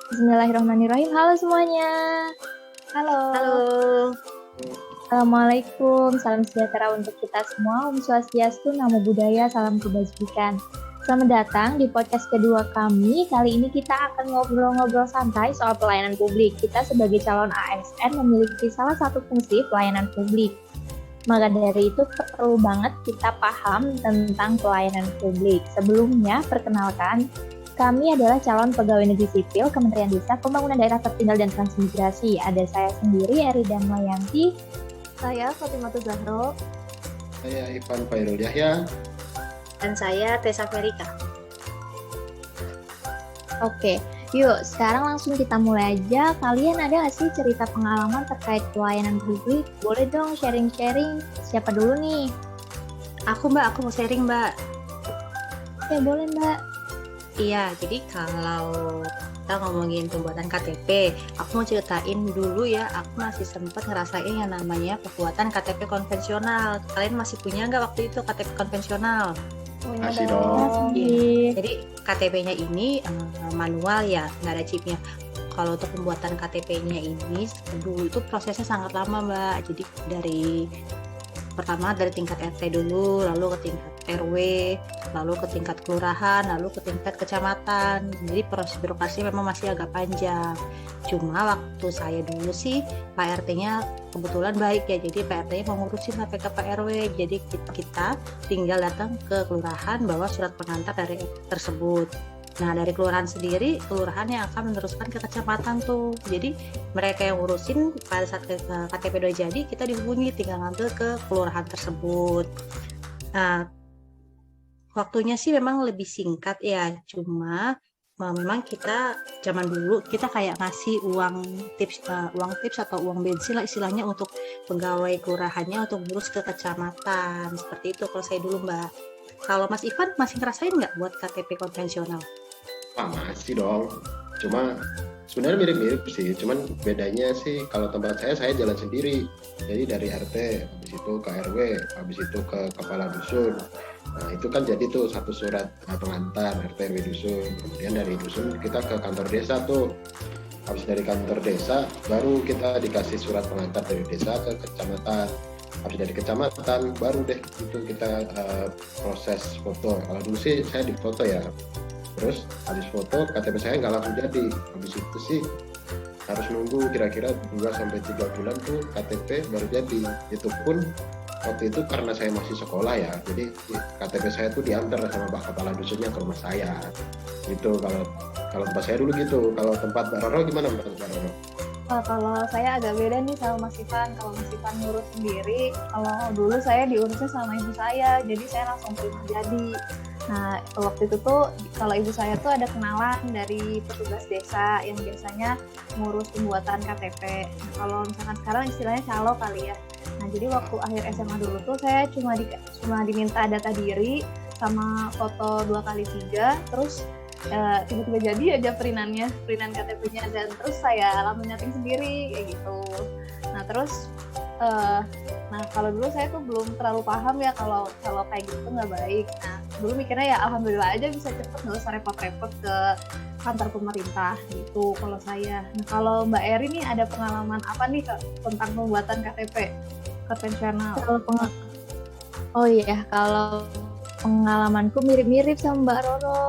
Bismillahirrahmanirrahim. Halo semuanya. Halo. Halo. Assalamualaikum. Salam sejahtera untuk kita semua. Om Swastiastu, Namo Buddhaya, salam kebajikan. Selamat datang di podcast kedua kami. Kali ini kita akan ngobrol-ngobrol santai soal pelayanan publik. Kita sebagai calon ASN memiliki salah satu fungsi pelayanan publik. Maka dari itu perlu banget kita paham tentang pelayanan publik. Sebelumnya, perkenalkan, kami adalah calon pegawai negeri sipil Kementerian Desa, Pembangunan Daerah Tertinggal dan Transmigrasi. Ada saya sendiri, Eri dan Mayanti. Saya Fatimah Zahro. Saya Ivan Fairul Yahya. Dan saya Tessa Ferika. Oke, yuk sekarang langsung kita mulai aja. Kalian ada nggak sih cerita pengalaman terkait pelayanan publik? Boleh dong sharing-sharing. Siapa dulu nih? Aku Mbak, aku mau sharing Mbak. Ya boleh Mbak. Iya, jadi kalau kita ngomongin pembuatan KTP, aku mau ceritain dulu ya, aku masih sempat ngerasain yang namanya pembuatan KTP konvensional. Kalian masih punya nggak waktu itu KTP konvensional? Masih dong. Jadi KTP-nya ini manual ya, nggak ada chipnya. Kalau untuk pembuatan KTP-nya ini dulu itu prosesnya sangat lama Mbak. Jadi pertama dari tingkat RT dulu, lalu ke tingkat RW, lalu ke tingkat kelurahan, lalu ke tingkat kecamatan. Jadi proses birokrasi memang masih agak panjang. Cuma waktu saya dulu sih Pak RT-nya kebetulan baik ya, jadi Pak RT-nya mau ngurusin sampai ke Pak RW. Jadi kita tinggal datang ke kelurahan bawa surat pengantar dari tersebut. Nah, dari kelurahan sendiri, kelurahan yang akan meneruskan ke kecamatan tuh. Jadi mereka yang ngurusin pada saat KTP udah jadi, kita dihubungi tinggal ngambil ke kelurahan tersebut. Nah, waktunya sih memang lebih singkat ya, cuma memang kita zaman dulu kita kayak ngasih uang tips atau uang bensin lah istilahnya untuk pegawai kelurahannya untuk ngurus ke kecamatan. Seperti itu kalau saya dulu Mbak. Kalau Mas Ivan masih ngerasain nggak buat KTP konvensional? Masih dong. Cuma sebenarnya mirip-mirip sih. Cuman bedanya sih kalau tempat saya jalan sendiri. Jadi dari RT, habis itu ke RW, habis itu ke kepala dusun. Nah itu kan jadi tuh satu surat pengantar RT RW dusun. Kemudian dari dusun kita ke kantor desa tuh. Habis dari kantor desa baru kita dikasih surat pengantar dari desa ke kecamatan. Habis dari kecamatan baru deh itu kita proses foto. Kalau dulu sih saya difoto ya. Terus habis foto KTP saya nggak langsung jadi. Habis itu sih harus nunggu kira-kira 2-3 bulan tuh KTP baru jadi. Itu pun waktu itu karena saya masih sekolah ya, jadi KTP saya tuh diantar sama Pak Kepala Dusunnya ke rumah saya. Gitu kalau tempat saya dulu gitu. Kalau tempat Mbak Roro gimana Mbak Roro? Kalau saya agak beda nih sama Mas Ivan. Kalau Mas Ivan ngurus sendiri, kalau dulu saya diurusnya sama ibu saya, jadi saya langsung terima jadi. Nah, waktu itu tuh kalau ibu saya tuh ada kenalan dari petugas desa yang biasanya ngurus pembuatan KTP. Nah, kalau misalkan sekarang istilahnya calo kali ya. Nah, jadi waktu akhir SMA dulu tuh saya cuma diminta data diri sama foto 2x3, terus tiba-tiba jadi aja perinan KTP-nya, dan terus saya langsung nyating sendiri kayak gitu. Nah terus nah kalau dulu saya tuh belum terlalu paham ya kalau kayak gitu nggak baik. Nah dulu mikirnya ya alhamdulillah aja bisa cepet, nggak usah repot-repot ke kantor pemerintah gitu kalau saya. Nah kalau Mbak Eri nih ada pengalaman apa nih tentang pembuatan KTP konvensional? Oh iya, kalau pengalamanku mirip-mirip sama Mbak Roro.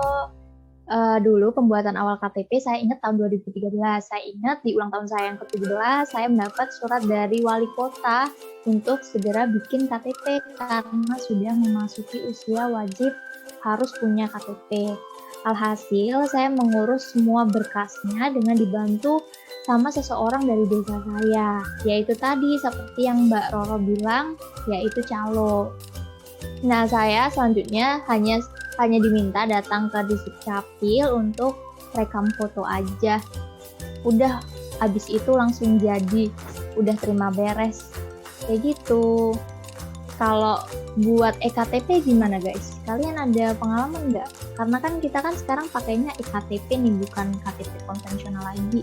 Dulu pembuatan awal KTP saya ingat tahun 2013. Saya ingat di ulang tahun saya yang ke-17 saya mendapat surat dari wali kota untuk segera bikin KTP karena sudah memasuki usia wajib harus punya KTP. Alhasil saya mengurus semua berkasnya dengan dibantu sama seseorang dari desa saya, yaitu tadi seperti yang Mbak Roro bilang, yaitu calo. Nah, saya selanjutnya hanya diminta datang ke Distrik Capil untuk rekam foto aja. Udah, abis itu langsung jadi. Udah terima beres. Kayak gitu. Kalau buat EKTP gimana guys? Kalian ada pengalaman nggak? Karena kan kita kan sekarang pakainya EKTP nih, bukan KTP konvensional lagi.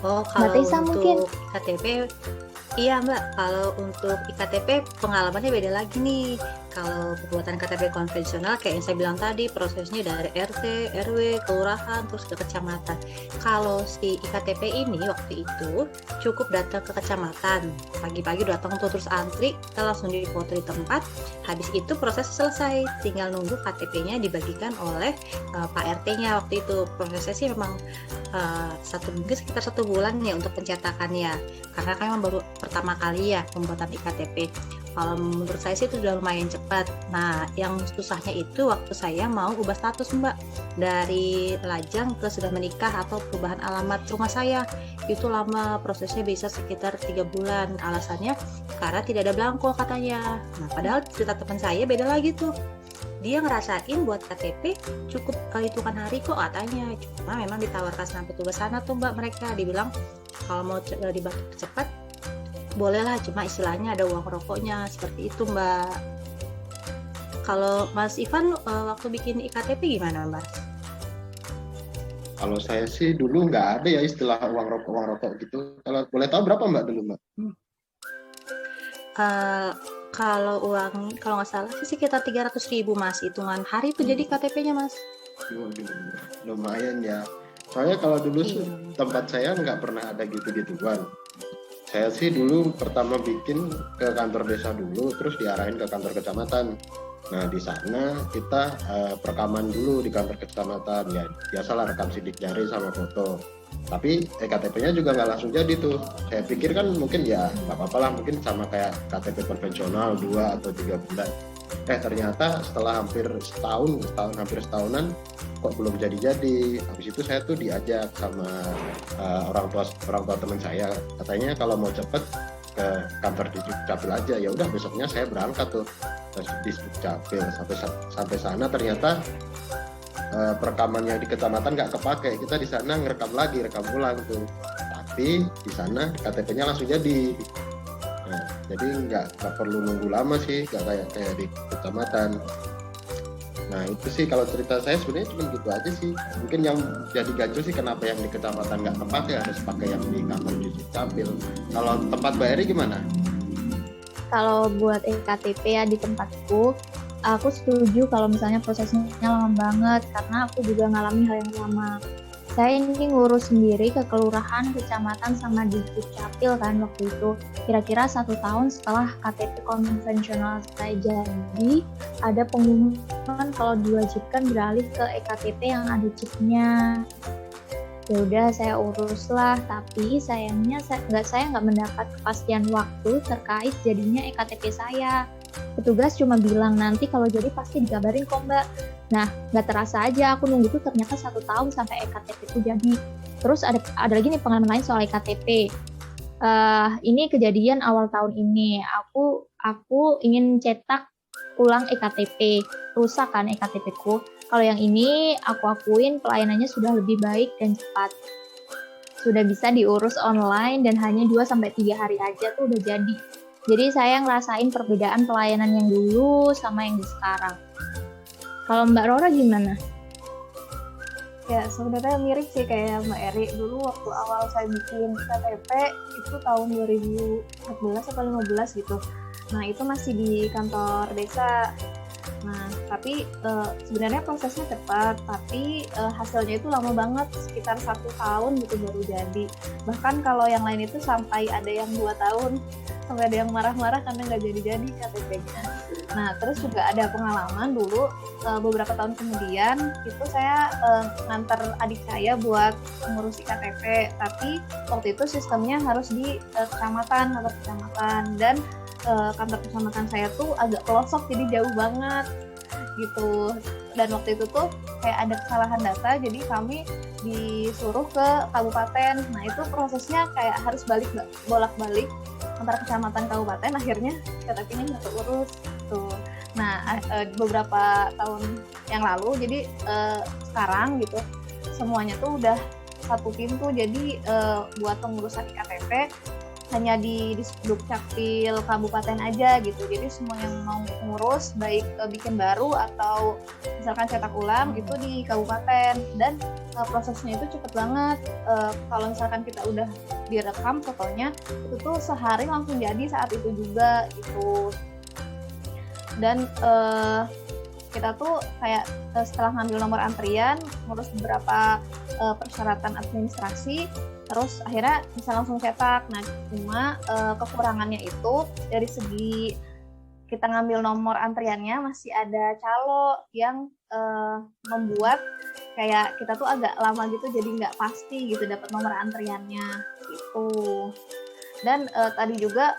Kalau Mbak Tessa untuk mungkin? KTP, Iya Mbak, kalau untuk IKTP pengalamannya beda lagi nih. Kalau pembuatan KTP konvensional kayak yang saya bilang tadi, prosesnya dari RT, RW, kelurahan, terus ke kecamatan. Kalau si IKTP ini waktu itu cukup datang ke kecamatan, pagi-pagi datang tuh terus antri, kita langsung difoto di tempat. Habis itu proses selesai, tinggal nunggu KTP-nya dibagikan oleh Pak RT-nya waktu itu. Prosesnya sih memang mungkin sekitar 1 bulan ya untuk pencetakannya, karena kan memang baru pertama kali ya pembuatan IKTP. Kalau menurut saya sih itu sudah lumayan cepat. Nah, yang susahnya itu waktu saya mau ubah status Mbak, dari lajang ke sudah menikah atau perubahan alamat rumah saya. Itu lama, prosesnya bisa sekitar 3 bulan. Alasannya karena tidak ada belangko katanya. Nah, padahal cerita teman saya beda lagi tuh. Dia ngerasain buat KTP cukup hitungan hari kok katanya. Cuma memang ditawarkan sampai tugas sana tuh Mbak, mereka dibilang kalau mau dibantu cepat bolehlah, cuma istilahnya ada uang rokoknya, seperti itu Mbak. Kalau Mas Ivan waktu bikin IKTP gimana Mbak? Kalau saya sih dulu nggak ada ya istilah uang rokok gitu. Kalau boleh tahu berapa Mbak dulu Mbak? Kalau nggak salah sih sekitar 300.000 Mas, hitungan hari itu jadi KTP-nya Mas. Lumayan ya. Soalnya kalau dulu tempat saya nggak pernah ada gitu-gituan. Saya sih dulu pertama bikin ke kantor desa dulu, terus diarahin ke kantor kecamatan. Nah di sana kita perekaman dulu di kantor kecamatan, ya biasalah rekam sidik jari sama foto. Tapi KTP-nya juga nggak langsung jadi tuh. Saya pikir kan mungkin ya nggak apa-apa lah, mungkin sama kayak KTP konvensional 2 atau 3 bulan. Ternyata setelah hampir hampir setahunan kok belum jadi. Habis itu saya tuh diajak sama orang tua teman saya, katanya kalau mau cepet ke kantor di Dukcapil aja. Ya udah, besoknya saya berangkat tuh di Dukcapil. Sampai sana ternyata perekaman yang di kecamatan nggak kepake. Kita di sana rekam ulang tuh. Tapi di sana KTP-nya langsung jadi. Nah, jadi nggak perlu nunggu lama sih, nggak kayak di kecamatan. Nah itu sih kalau cerita saya sebenarnya cuma gitu aja sih. Mungkin yang jadi ganjil sih kenapa yang di kecamatan nggak kepake, harus pakai yang di kantor di Dukcapil. Kalau tempat Mbak Eri gimana? Kalau buat EKTP ya di tempatku, aku setuju kalau misalnya prosesnya lama banget, karena aku juga ngalami hal yang sama. Saya ini ngurus sendiri ke kelurahan, kecamatan, sama di Dukcapil kan waktu itu. Kira-kira 1 tahun setelah KTP konvensional saya jadi, ada pengumuman kalau diwajibkan beralih ke EKTP yang ada chipnya. Ya udah saya urus lah, tapi sayangnya saya nggak mendapat kepastian waktu terkait jadinya EKTP saya. Petugas cuma bilang nanti kalau jadi pasti dikabarin kok Mbak. Nah, nggak terasa aja aku nunggu tuh ternyata 1 tahun sampai EKTP itu jadi. Terus ada lagi nih pengalaman lain soal EKTP. Ini kejadian awal tahun ini. Aku ingin cetak ulang EKTP, rusak kan EKTP ku. Kalau yang ini aku akuin pelayanannya sudah lebih baik dan cepat. Sudah bisa diurus online dan hanya 2-3 hari aja tuh udah jadi. Jadi saya ngerasain perbedaan pelayanan yang dulu sama yang di sekarang. Kalau Mbak Rora gimana? Ya sebenarnya mirip sih kayak Mbak Eri. Dulu waktu awal saya bikin KTP itu tahun 2014 atau 2015 gitu. Nah itu masih di kantor desa. Nah tapi sebenarnya prosesnya cepat, tapi hasilnya itu lama banget, sekitar 1 tahun gitu baru jadi. Bahkan kalau yang lain itu sampai ada yang 2 tahun, sampai ada yang marah-marah karena nggak jadi-jadi KTP-nya. Nah terus juga ada pengalaman dulu beberapa tahun kemudian itu saya ngantar adik saya buat mengurus KTP, tapi waktu itu sistemnya harus di kecamatan dan kantor kecamatan saya tuh agak pelosok, jadi jauh banget gitu. Dan waktu itu tuh kayak ada kesalahan data, jadi kami disuruh ke kabupaten. Nah itu prosesnya kayak harus bolak-balik antara kecamatan kabupaten, akhirnya KTP-nya nggak terurus tuh. Nah beberapa tahun yang lalu, jadi sekarang gitu semuanya tuh udah satu pintu, jadi buat pengurusan KTP hanya di Dukcapil kabupaten aja gitu. Jadi semua yang mau ngurus baik bikin baru atau misalkan cetak ulang itu di kabupaten, dan prosesnya itu cepet banget. Kalau misalkan kita udah direkam fotonya, itu tuh sehari langsung jadi saat itu juga gitu. Dan kita tuh kayak setelah ngambil nomor antrian, ngurus beberapa persyaratan administrasi, terus akhirnya bisa langsung cetak. Nah, cuma kekurangannya itu dari segi kita ngambil nomor antriannya masih ada calo yang membuat kayak kita tuh agak lama gitu, jadi nggak pasti gitu dapat nomor antriannya gitu. Dan tadi juga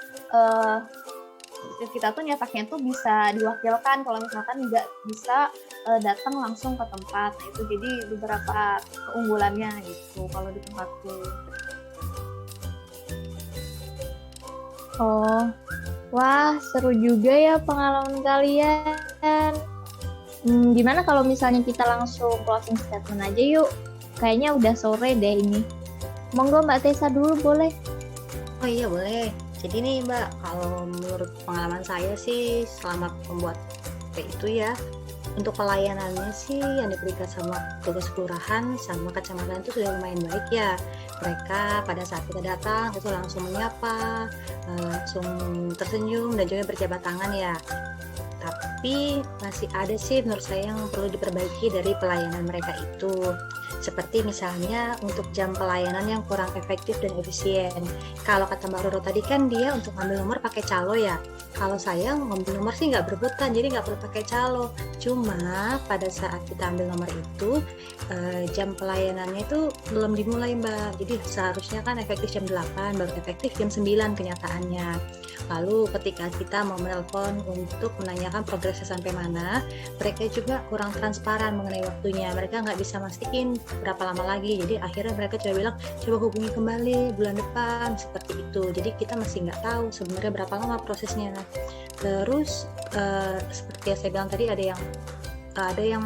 kita tuh nyetaknya tuh bisa diwakilkan kalau misalkan nggak bisa datang langsung ke tempat. Nah, itu jadi beberapa keunggulannya gitu kalau di tempatku. Oh, wah seru juga ya pengalaman kalian. Gimana kalau misalnya kita langsung closing statement aja yuk? Kayaknya udah sore deh ini. Monggo Mbak Tessa dulu boleh? Oh iya boleh. Jadi nih Mbak, kalau menurut pengalaman saya sih selama pembuat KTP itu ya, untuk pelayanannya sih yang diberikan sama tugas kelurahan sama kecamatan itu sudah lumayan baik ya. Mereka pada saat kita datang itu langsung menyapa, langsung tersenyum dan juga berjabat tangan ya. Tapi masih ada sih menurut saya yang perlu diperbaiki dari pelayanan mereka itu. Seperti misalnya untuk jam pelayanan yang kurang efektif dan efisien. Kalau kata Mbak Roro tadi kan dia untuk ngambil nomor pakai calo ya. Kalau saya ngambil nomor sih nggak berebutan, jadi nggak perlu pakai calo. Cuma pada saat kita ambil nomor itu, jam pelayanannya itu belum dimulai Mbak. Jadi seharusnya kan efektif jam 8, baru efektif jam 9 kenyataannya. Lalu ketika kita mau menelpon untuk menanyakan progresnya sampai mana, mereka juga kurang transparan mengenai waktunya. Mereka nggak bisa mastiin berapa lama lagi. Jadi akhirnya mereka coba bilang, coba hubungi kembali bulan depan, seperti itu. Jadi kita masih nggak tahu sebenarnya berapa lama prosesnya. Terus seperti yang saya bilang tadi, ada yang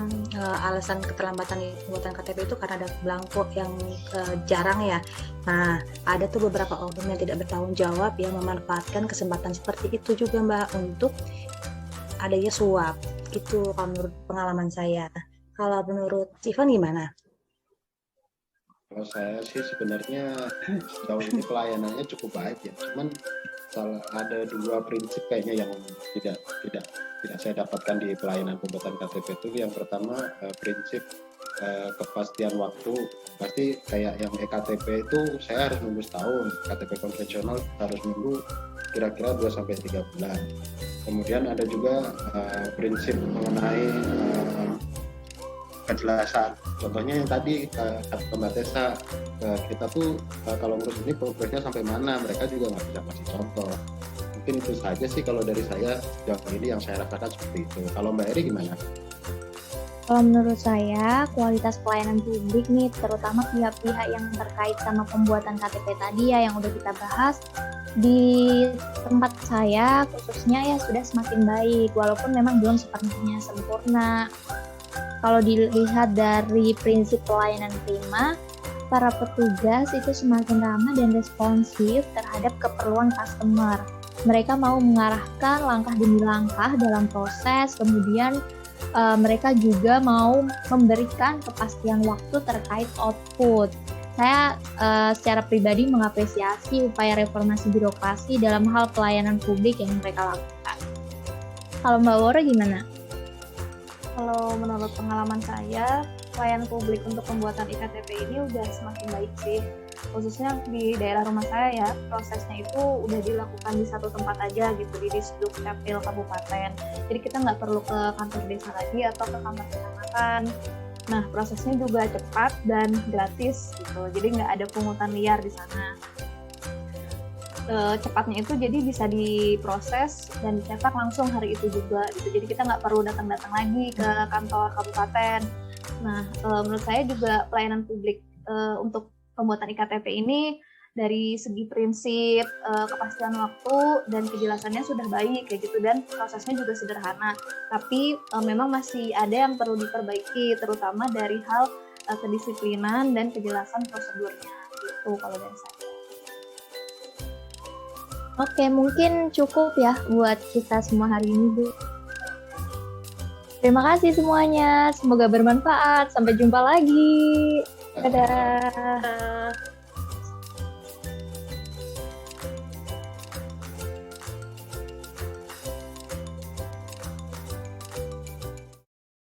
alasan keterlambatan pembuatan KTP itu karena ada belangko yang jarang ya. Nah, ada tuh beberapa oknum yang tidak bertanggung jawab yang memanfaatkan kesempatan seperti itu juga Mbak untuk adanya suap. Itu kalau menurut pengalaman saya. Kalau menurut Ivan gimana? Kalau saya sih sebenarnya sejauh ini pelayanannya cukup baik ya. Cuman ada dua prinsip kayaknya yang tidak saya dapatkan di pelayanan pembuatan KTP itu. Yang pertama prinsip kepastian waktu. Pasti kayak yang eKTP itu saya harus nunggu setahun, KTP konvensional harus nunggu kira-kira 2-3 bulan. Kemudian ada juga prinsip mengenai kejelasan. Contohnya yang tadi kata Mbak Tessa, kita tuh kalau ngurus ini progresnya sampai mana, mereka juga nggak bisa kasih contoh. Mungkin itu saja sih kalau dari saya sejauh ini yang saya rasakan seperti itu. Kalau Mbak Eri gimana? Kalau menurut saya, kualitas pelayanan publik nih, terutama pihak-pihak yang terkait sama pembuatan KTP tadi ya, yang udah kita bahas, di tempat saya khususnya ya sudah semakin baik, walaupun memang belum sepenuhnya sempurna. Kalau dilihat dari prinsip pelayanan prima, para petugas itu semakin ramah dan responsif terhadap keperluan customer. Mereka mau mengarahkan langkah demi langkah dalam proses, kemudian mereka juga mau memberikan kepastian waktu terkait output. Saya secara pribadi mengapresiasi upaya reformasi birokrasi dalam hal pelayanan publik yang mereka lakukan. Kalau Mbak Wora gimana? Kalau menurut pengalaman saya, pelayanan publik untuk pembuatan iktp ini udah semakin baik sih. Khususnya di daerah rumah saya ya, prosesnya itu udah dilakukan di satu tempat aja gitu, di Disduk Capil Kabupaten. Jadi kita nggak perlu ke kantor desa lagi atau ke kantor kecamatan. Nah, prosesnya juga cepat dan gratis gitu, jadi nggak ada pungutan liar di sana. Cepatnya itu jadi bisa diproses dan dicetak langsung hari itu juga gitu. Jadi kita nggak perlu datang-datang lagi ke kantor kabupaten. Nah, menurut saya juga pelayanan publik untuk pembuatan iktp ini dari segi prinsip, kepastian waktu dan kejelasannya sudah baik kayak gitu, dan prosesnya juga sederhana. Tapi memang masih ada yang perlu diperbaiki, terutama dari hal kedisiplinan dan kejelasan prosedurnya gitu kalau dari saya. Oke, mungkin cukup ya buat kita semua hari ini, Bu. Terima kasih semuanya, semoga bermanfaat. Sampai jumpa lagi. Dadah.